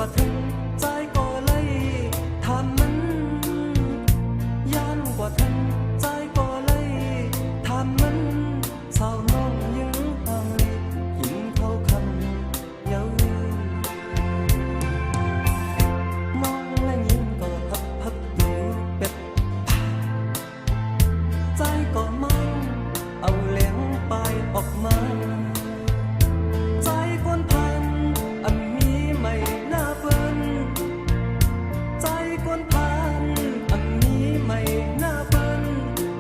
ว่าถึงใจก็เลยทำมันย่านกว่าถึงใจก็เลยทำมันสาวน้องยังห่างลียิงเขาคำเย้าน้องและยิงก็พับอยู่เป็ดใจก็มั่งเอาเหลียงไปออกมาใจคนพันอันมีไม่น่าเฟินใจคนพันอันมีไม่น่าเฟิน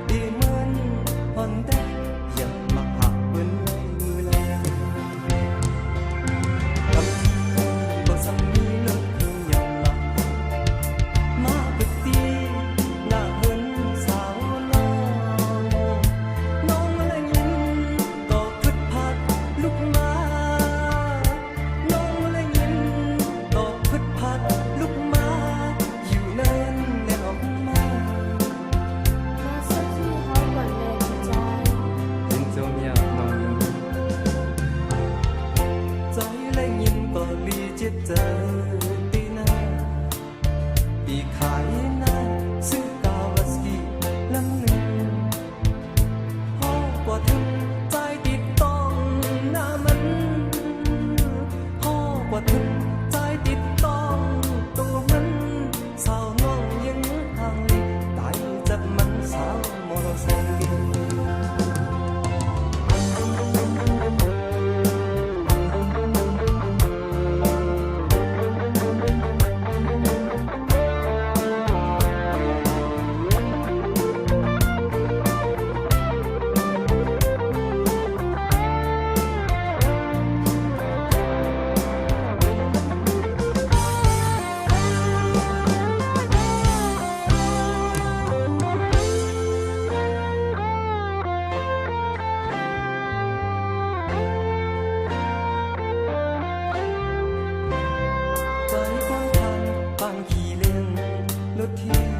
ดีเหมือนฮอนแดงยังมาหักเปิ้นเลยมือแรงกำบ่ซ้ำมีเลิกคืนยังหลับมาปึกตีหน้าเหินสาวน้องน้องและยินก็คึดพัดลุกมาน้องและยินก็คึดพัดลุกมาอยู่เนินแน่นออกมา มาสักที่เขาก่อนเลยใจ เห็นเจ้าอยากนอนใจและยินก็ลีจิตใจตีหน้าปีขายหน้าซื้อกาวาสกิลำหนึ่งพอกว่าถึงใจติดต้องหน้ามันพอกว่าถึงใจติดต้องตัวมันสาวน้องยังห่างลีตายจากมันสาวมอเตอร์ไซค์ ใจคนทำบางขี่เล่นรถที่